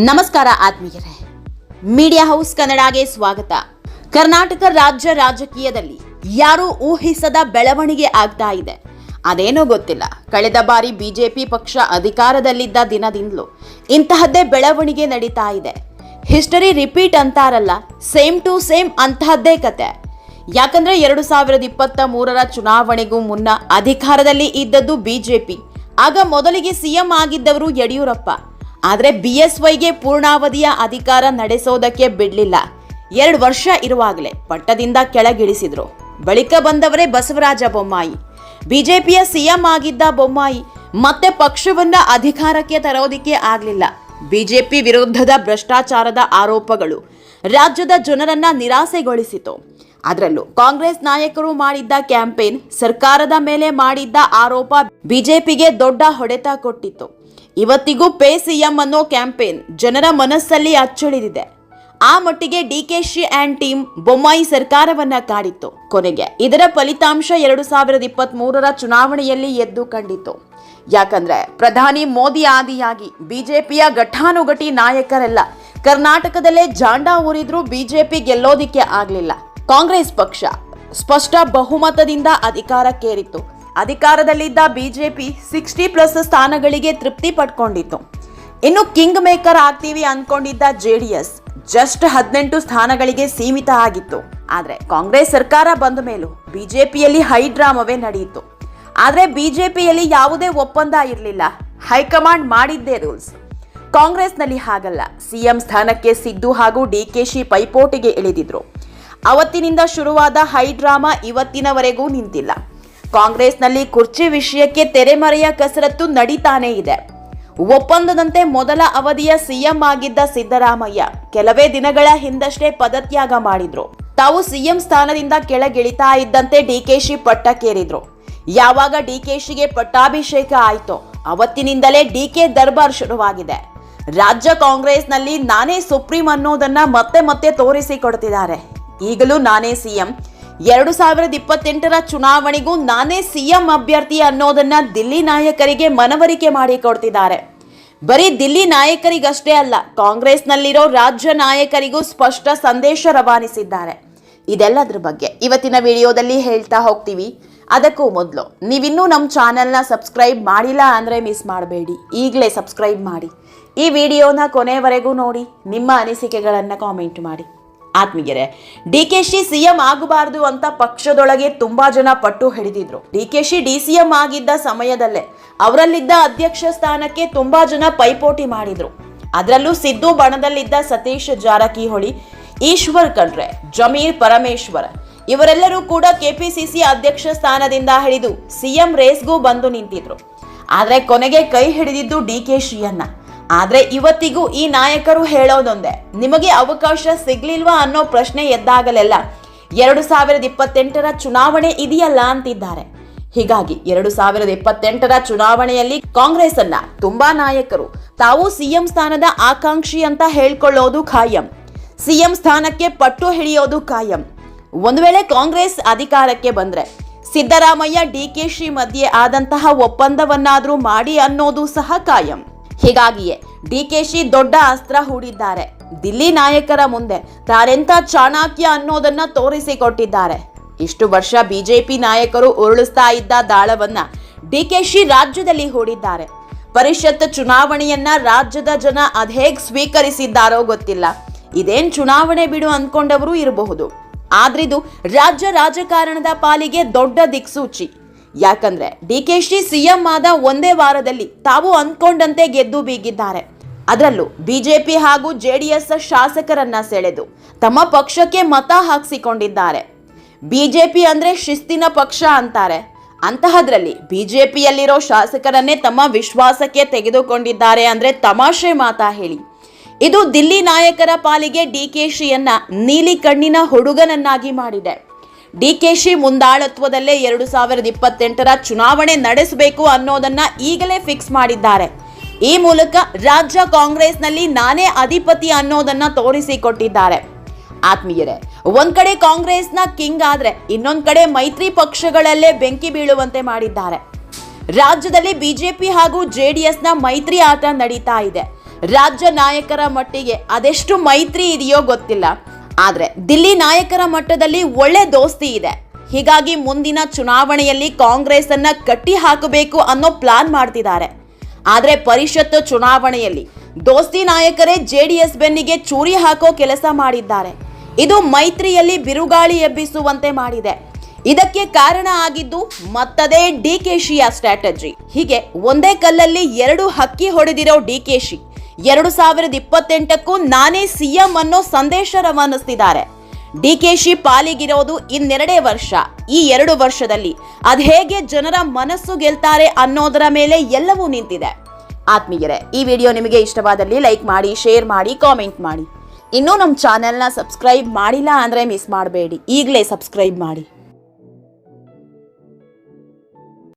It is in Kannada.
ನಮಸ್ಕಾರ ಆತ್ಮೀಯರೇ, ಮೀಡಿಯಾ ಹೌಸ್ ಕನ್ನಡಗೆ ಸ್ವಾಗತ. ಕರ್ನಾಟಕ ರಾಜ್ಯ ರಾಜಕೀಯದಲ್ಲಿ ಯಾರೂ ಊಹಿಸದ ಬೆಳವಣಿಗೆ ಆಗ್ತಾ ಇದೆ. ಅದೇನೋ ಗೊತ್ತಿಲ್ಲ, ಕಳೆದ ಬಾರಿ ಬಿಜೆಪಿ ಪಕ್ಷ ಅಧಿಕಾರದಲ್ಲಿದ್ದ ದಿನದಿಂದಲೂ ಇಂತಹದ್ದೇ ಬೆಳವಣಿಗೆ ನಡೀತಾ ಇದೆ. ಹಿಸ್ಟರಿ ರಿಪೀಟ್ ಅಂತಾರಲ್ಲ, ಸೇಮ್ ಟು ಸೇಮ್ ಅಂತಹದ್ದೇ ಕತೆ. ಯಾಕಂದ್ರೆ 2023ರ ಚುನಾವಣೆಗೂ ಮುನ್ನ ಅಧಿಕಾರದಲ್ಲಿ ಇದ್ದದ್ದು ಬಿಜೆಪಿ. ಆಗ ಮೊದಲಿಗೆ ಸಿಎಂ ಆಗಿದ್ದವರು ಯಡಿಯೂರಪ್ಪ. ಆದರೆ ಬಿಎಸ್ವೈಗೆ ಪೂರ್ಣಾವಧಿಯ ಅಧಿಕಾರ ನಡೆಸೋದಕ್ಕೆ ಬಿಡಲಿಲ್ಲ. 2 ವರ್ಷ ಇರುವಾಗಲೇ ಪಟ್ಟದಿಂದ ಕೆಳಗಿಳಿಸಿದ್ರು. ಬಳಿಕ ಬಂದವರೇ ಬಸವರಾಜ ಬೊಮ್ಮಾಯಿ. ಬಿಜೆಪಿಯ ಸಿಎಂ ಆಗಿದ್ದ ಬೊಮ್ಮಾಯಿ ಮತ್ತೆ ಪಕ್ಷವನ್ನ ಅಧಿಕಾರಕ್ಕೆ ತರೋದಿಕ್ಕೆ ಆಗಲಿಲ್ಲ. ಬಿಜೆಪಿ ವಿರುದ್ಧದ ಭ್ರಷ್ಟಾಚಾರದ ಆರೋಪಗಳು ರಾಜ್ಯದ ಜನರನ್ನ ನಿರಾಸೆಗೊಳಿಸಿತು. ಅದರಲ್ಲೂ ಕಾಂಗ್ರೆಸ್ ನಾಯಕರು ಮಾಡಿದ್ದ ಕ್ಯಾಂಪೇನ್, ಸರ್ಕಾರದ ಮೇಲೆ ಮಾಡಿದ್ದ ಆರೋಪ ಬಿಜೆಪಿಗೆ ದೊಡ್ಡ ಹೊಡೆತ ಕೊಟ್ಟಿತ್ತು. ಇವತ್ತಿಗೂ ಪೇ ಸಿಎಂ ಅನ್ನೋ ಕ್ಯಾಂಪೇನ್ ಜನರ ಮನಸ್ಸಲ್ಲಿ ಅಚ್ಚಳಿದಿದೆ. ಆ ಮಟ್ಟಿಗೆ ಡಿಕೆಶಿ ಅಂಡ್ ಟೀಮ್ ಬೊಮ್ಮಾಯಿ ಸರ್ಕಾರವನ್ನ ಕಾಡಿತ್ತು. ಕೊನೆಗೆ ಇದರ ಫಲಿತಾಂಶ 2023ರ ಚುನಾವಣೆಯಲ್ಲಿ ಎದ್ದು ಕಂಡಿತು. ಯಾಕಂದ್ರೆ ಪ್ರಧಾನಿ ಮೋದಿ ಆದಿಯಾಗಿ ಬಿಜೆಪಿಯ ಘಟಾನುಘಟಿ ನಾಯಕರೆಲ್ಲ ಕರ್ನಾಟಕದಲ್ಲೇ ಜಾಂಡ ಊರಿದ್ರೂ ಬಿಜೆಪಿ ಗೆಲ್ಲೋದಿಕ್ಕೆ ಆಗ್ಲಿಲ್ಲ. ಕಾಂಗ್ರೆಸ್ ಪಕ್ಷ ಸ್ಪಷ್ಟ ಬಹುಮತದಿಂದ ಅಧಿಕಾರಕ್ಕೇರಿತ್ತು. ಅಧಿಕಾರದಲ್ಲಿದ್ದ ಬಿಜೆಪಿ 60+ ಸ್ಥಾನಗಳಿಗೆ ತೃಪ್ತಿ ಪಡ್ಕೊಂಡಿತ್ತು. ಇನ್ನು ಕಿಂಗ್ ಮೇಕರ್ ಆಗ್ತೀವಿ ಅನ್ಕೊಂಡಿದ್ದ ಜೆಡಿಎಸ್ ಜಸ್ಟ್ 18 ಸ್ಥಾನಗಳಿಗೆ ಸೀಮಿತ ಆಗಿತ್ತು. ಆದ್ರೆ ಕಾಂಗ್ರೆಸ್ ಸರ್ಕಾರ ಬಂದ ಮೇಲೂ ಬಿಜೆಪಿಯಲ್ಲಿ ಹೈಡ್ರಾಮವೇ ನಡೆಯಿತು. ಆದ್ರೆ ಬಿಜೆಪಿಯಲ್ಲಿ ಯಾವುದೇ ಒಪ್ಪಂದ ಇರಲಿಲ್ಲ. ಹೈಕಮಾಂಡ್ ಮಾಡಿದ್ದೇ ರೂಲ್ಸ್. ಕಾಂಗ್ರೆಸ್ನಲ್ಲಿ ಹಾಗಲ್ಲ. ಸಿಎಂ ಸ್ಥಾನಕ್ಕೆ ಸಿದ್ದು ಹಾಗೂ ಡಿಕೆಶಿ ಪೈಪೋಟಿಗೆ ಇಳಿದಿದ್ರು. ಅವತ್ತಿನಿಂದ ಶುರುವಾದ ಹೈಡ್ರಾಮಾ ಇವತ್ತಿನವರೆಗೂ ನಿಂತಿಲ್ಲ. ಕಾಂಗ್ರೆಸ್ನಲ್ಲಿ ಕುರ್ಚಿ ವಿಷಯಕ್ಕೆ ತೆರೆಮರೆಯ ಕಸರತ್ತು ನಡೀತಾನೇ ಇದೆ. ಒಪ್ಪಂದದಂತೆ ಮೊದಲ ಅವಧಿಯ ಸಿಎಂ ಆಗಿದ್ದ ಸಿದ್ದರಾಮಯ್ಯ ಕೆಲವೇ ದಿನಗಳ ಹಿಂದಷ್ಟೇ ಪದತ್ಯಾಗ ಮಾಡಿದ್ರು. ತಾವು ಸಿಎಂ ಸ್ಥಾನದಿಂದ ಕೆಳಗಿಳಿತಾ ಇದ್ದಂತೆ ಡಿಕೆಶಿ ಪಟ್ಟಕ್ಕೇರಿದ್ರು. ಯಾವಾಗ ಡಿಕೆಶಿಗೆ ಪಟ್ಟಾಭಿಷೇಕ ಆಯ್ತೋ ಅವತ್ತಿನಿಂದಲೇ ಡಿಕೆ ದರ್ಬಾರ್ ಶುರುವಾಗಿದೆ. ರಾಜ್ಯ ಕಾಂಗ್ರೆಸ್ನಲ್ಲಿ ನಾನೇ ಸುಪ್ರೀಂ ಅನ್ನೋದನ್ನ ಮತ್ತೆ ತೋರಿಸಿಕೊಡ್ತಿದ್ದಾರೆ. ಈಗಲೂ ನಾನೇ ಸಿಎಂ, 2028ರ ಚುನಾವಣೆಗೂ ನಾನೇ ಸಿಎಂ ಅಭ್ಯರ್ಥಿ ಅನ್ನೋದನ್ನ ದಿಲ್ಲಿ ನಾಯಕರಿಗೆ ಮನವರಿಕೆ ಮಾಡಿಕೊಡ್ತಿದ್ದಾರೆ. ಬರೀ ದಿಲ್ಲಿ ನಾಯಕರಿಗಷ್ಟೇ ಅಲ್ಲ, ಕಾಂಗ್ರೆಸ್ನಲ್ಲಿರೋ ರಾಜ್ಯ ನಾಯಕರಿಗೂ ಸ್ಪಷ್ಟ ಸಂದೇಶ ರವಾನಿಸಿದ್ದಾರೆ. ಇದೆಲ್ಲದ್ರ ಬಗ್ಗೆ ಇವತ್ತಿನ ವಿಡಿಯೋದಲ್ಲಿ ಹೇಳ್ತಾ ಹೋಗ್ತೀವಿ. ಅದಕ್ಕೂ ಮೊದಲು ನೀವಿನ್ನೂ ನಮ್ಮ ಚಾನೆಲ್ನ ಸಬ್ಸ್ಕ್ರೈಬ್ ಮಾಡಿಲ್ಲ ಅಂದರೆ ಮಿಸ್ ಮಾಡಬೇಡಿ, ಈಗಲೇ ಸಬ್ಸ್ಕ್ರೈಬ್ ಮಾಡಿ. ಈ ವಿಡಿಯೋನ ಕೊನೆವರೆಗೂ ನೋಡಿ, ನಿಮ್ಮ ಅನಿಸಿಕೆಗಳನ್ನು ಕಾಮೆಂಟ್ ಮಾಡಿ. ಆತ್ಮೀಯರೇ, ಡಿಕೆಶಿ ಸಿಎಂ ಆಗಬಾರದು ಅಂತ ಪಕ್ಷದೊಳಗೆ ತುಂಬಾ ಜನ ಪಟ್ಟು ಹಿಡಿದಿದ್ರು. ಡಿಕೆಶಿ ಡಿಸಿಎಂ ಆಗಿದ್ದ ಸಮಯದಲ್ಲೇ ಅವರಲ್ಲಿದ್ದ ಅಧ್ಯಕ್ಷ ಸ್ಥಾನಕ್ಕೆ ತುಂಬಾ ಜನ ಪೈಪೋಟಿ ಮಾಡಿದ್ರು. ಅದರಲ್ಲೂ ಸಿದ್ದು ಬಣದಲ್ಲಿದ್ದ ಸತೀಶ್ ಜಾರಕಿಹೊಳಿ, ಈಶ್ವರ್ ಖಂಡ್ರೆ, ಜಮೀರ್ ಪರಮೇಶ್ವರ್ ಇವರೆಲ್ಲರೂ ಕೂಡ ಕೆಪಿಸಿಸಿ ಅಧ್ಯಕ್ಷ ಸ್ಥಾನದಿಂದ ಹಿಡಿದು ಸಿಎಂ ರೇಸ್ಗೂ ಬಂದು ನಿಂತಿದ್ರು. ಆದ್ರೆ ಕೊನೆಗೆ ಕೈ ಹಿಡಿದಿದ್ದು ಡಿಕೆಶಿಯನ್ನ. ಆದ್ರೆ ಇವತ್ತಿಗೂ ಈ ನಾಯಕರು ಹೇಳೋದೊಂದೇ, ನಿಮಗೆ ಅವಕಾಶ ಸಿಗ್ಲಿಲ್ವಾ ಅನ್ನೋ ಪ್ರಶ್ನೆ ಎದ್ದಾಗಲೆಲ್ಲ 2028ರ ಚುನಾವಣೆ ಇದೆಯಲ್ಲ ಅಂತಿದ್ದಾರೆ. ಹೀಗಾಗಿ 2028ರ ಚುನಾವಣೆಯಲ್ಲಿ ಕಾಂಗ್ರೆಸ್ ಅನ್ನ ತುಂಬಾ ನಾಯಕರು ತಾವು ಸಿಎಂ ಸ್ಥಾನದ ಆಕಾಂಕ್ಷಿ ಅಂತ ಹೇಳ್ಕೊಳ್ಳೋದು ಖಾಯಂ. ಸಿಎಂ ಸ್ಥಾನಕ್ಕೆ ಪಟ್ಟು ಹಿಡಿಯೋದು ಖಾಯಂ. ಒಂದು ವೇಳೆ ಕಾಂಗ್ರೆಸ್ ಅಧಿಕಾರಕ್ಕೆ ಬಂದ್ರೆ ಸಿದ್ದರಾಮಯ್ಯ ಡಿಕೆಶಿ ಮಧ್ಯೆ ಆದಂತಹ ಒಪ್ಪಂದವನ್ನಾದ್ರೂ ಮಾಡಿ ಅನ್ನೋದು ಸಹ ಖಾಯಂ. ಹೀಗಾಗಿಯೇ ಡಿಕೆಶಿ ದೊಡ್ಡ ಅಸ್ತ್ರ ಹೂಡಿದ್ದಾರೆ. ದಿಲ್ಲಿ ನಾಯಕರ ಮುಂದೆ ತಾರೆಂಥ ಚಾಣಾಕ್ಯ ಅನ್ನೋದನ್ನ ತೋರಿಸಿಕೊಟ್ಟಿದ್ದಾರೆ. ಇಷ್ಟು ವರ್ಷ ಬಿಜೆಪಿ ನಾಯಕರು ಉರುಳಿಸ್ತಾ ಇದ್ದ ದಾಳವನ್ನ ಡಿಕೆಶಿ ರಾಜ್ಯದಲ್ಲಿ ಹೂಡಿದ್ದಾರೆ. ಪರಿಷತ್ ಚುನಾವಣೆಯನ್ನ ರಾಜ್ಯದ ಜನ ಅದ್ಹೇಗ್ ಸ್ವೀಕರಿಸಿದ್ದಾರೋ ಗೊತ್ತಿಲ್ಲ. ಇದೇನ್ ಚುನಾವಣೆ ಬಿಡು ಅನ್ಕೊಂಡವರು ಇರಬಹುದು. ಆದ್ರಿದು ರಾಜ್ಯ ರಾಜಕಾರಣದ ಪಾಲಿಗೆ ದೊಡ್ಡ ದಿಕ್ಸೂಚಿ. ಯಾಕಂದ್ರೆ ಡಿಕೆಶಿ ಸಿಎಂ ಆದ ಒಂದೇ ವಾರದಲ್ಲಿ ತಾವು ಅಂದ್ಕೊಂಡಂತೆ ಗೆದ್ದು ಬೀಗಿದ್ದಾರೆ. ಅದರಲ್ಲೂ ಬಿಜೆಪಿ ಹಾಗೂ ಜೆಡಿಎಸ್ ಶಾಸಕರನ್ನ ಸೆಳೆದು ತಮ್ಮ ಪಕ್ಷಕ್ಕೆ ಮತ ಹಾಕಿಸಿಕೊಂಡಿದ್ದಾರೆ. ಬಿಜೆಪಿ ಅಂದ್ರೆ ಶಿಸ್ತಿನ ಪಕ್ಷ ಅಂತಾರೆ. ಅಂತಹದ್ರಲ್ಲಿ ಬಿಜೆಪಿಯಲ್ಲಿರೋ ಶಾಸಕರನ್ನೇ ತಮ್ಮ ವಿಶ್ವಾಸಕ್ಕೆ ತೆಗೆದುಕೊಂಡಿದ್ದಾರೆ ಅಂದ್ರೆ ತಮಾಷೆ ಮಾತಾ ಹೇಳಿ. ಇದು ದಿಲ್ಲಿ ನಾಯಕರ ಪಾಲಿಗೆ ಡಿಕೆಶಿಯನ್ನ ನೀಲಿ ಕಣ್ಣಿನ ಹುಡುಗನನ್ನಾಗಿ ಮಾಡಿದೆ. ಡಿಕೆಶಿ ಮುಂದಾಳತ್ವದಲ್ಲೇ 2028ರ ಚುನಾವಣೆ ನಡೆಸಬೇಕು ಅನ್ನೋದನ್ನ ಈಗಲೇ ಫಿಕ್ಸ್ ಮಾಡಿದ್ದಾರೆ. ಈ ಮೂಲಕ ರಾಜ್ಯ ಕಾಂಗ್ರೆಸ್ನಲ್ಲಿ ನಾನೇ ಅಧಿಪತಿ ಅನ್ನೋದನ್ನ ತೋರಿಸಿಕೊಟ್ಟಿದ್ದಾರೆ. ಆತ್ಮೀಯರೇ, ಒಂದ್ ಕಡೆ ಕಾಂಗ್ರೆಸ್ನ ಕಿಂಗ್ ಆದ್ರೆ ಇನ್ನೊಂದ್ ಕಡೆ ಮೈತ್ರಿ ಪಕ್ಷಗಳಲ್ಲೇ ಬೆಂಕಿ ಬೀಳುವಂತೆ ಮಾಡಿದ್ದಾರೆ. ರಾಜ್ಯದಲ್ಲಿ ಬಿಜೆಪಿ ಹಾಗೂ ಜೆಡಿಎಸ್ನ ಮೈತ್ರಿ ಆಟ ನಡೀತಾ ಇದೆ. ರಾಜ್ಯ ನಾಯಕರ ಮಟ್ಟಿಗೆ ಅದೆಷ್ಟು ಮೈತ್ರಿ ಇದೆಯೋ ಗೊತ್ತಿಲ್ಲ, ಆದ್ರೆ ದಿಲ್ಲಿ ನಾಯಕರ ಮಟ್ಟದಲ್ಲಿ ಒಳ್ಳೆ ದೋಸ್ತಿ ಇದೆ. ಹೀಗಾಗಿ ಮುಂದಿನ ಚುನಾವಣೆಯಲ್ಲಿ ಕಾಂಗ್ರೆಸ್ ಅನ್ನ ಕಟ್ಟಿ ಹಾಕಬೇಕು ಅನ್ನೋ ಪ್ಲಾನ್ ಮಾಡ್ತಿದ್ದಾರೆ. ಆದ್ರೆ ಪರಿಷತ್ ಚುನಾವಣೆಯಲ್ಲಿ ದೋಸ್ತಿ ನಾಯಕರೇ ಜೆಡಿಎಸ್ ಬೆನ್ನಿಗೆ ಚೂರಿ ಹಾಕೋ ಕೆಲಸ ಮಾಡಿದ್ದಾರೆ. ಇದು ಮೈತ್ರಿಯಲ್ಲಿ ಬಿರುಗಾಳಿ ಎಬ್ಬಿಸುವಂತೆ ಮಾಡಿದೆ. ಇದಕ್ಕೆ ಕಾರಣ ಆಗಿದ್ದು ಮತ್ತದೇ ಡಿಕೆಶಿಯ ಸ್ಟ್ರಾಟಜಿ. ಹೀಗೆ ಒಂದೇ ಕಲ್ಲಲ್ಲಿ ಎರಡು ಹಕ್ಕಿ ಹೊಡೆದಿರೋ ಡಿಕೆಶಿ 2028ಕ್ಕೂ ನಾನೇ ಸಿಎಂ ಅನ್ನೋ ಸಂದೇಶ ರವಾನಿಸ್ತಿದ್ದಾರೆ. ಡಿಕೆಶಿ ಪಾಲಿಗಿರೋದು ಇನ್ನೆರಡೇ ವರ್ಷ. ಈ 2 ವರ್ಷದಲ್ಲಿ ಅದ್ಹೇಗೆ ಜನರ ಮನಸ್ಸು ಗೆಲ್ತಾರೆ ಅನ್ನೋದರ ಮೇಲೆ ಎಲ್ಲವೂ ನಿಂತಿದೆ. ಆತ್ಮೀಯರೇ, ಈ ವಿಡಿಯೋ ನಿಮಗೆ ಇಷ್ಟವಾದಲ್ಲಿ ಲೈಕ್ ಮಾಡಿ, ಶೇರ್ ಮಾಡಿ, ಕಾಮೆಂಟ್ ಮಾಡಿ. ಇನ್ನೂ ನಮ್ಮ ಚಾನೆಲ್ನ ಸಬ್ಸ್ಕ್ರೈಬ್ ಮಾಡಿಲ್ಲ ಅಂದರೆ ಮಿಸ್ ಮಾಡಬೇಡಿ, ಈಗಲೇ ಸಬ್ಸ್ಕ್ರೈಬ್ ಮಾಡಿ.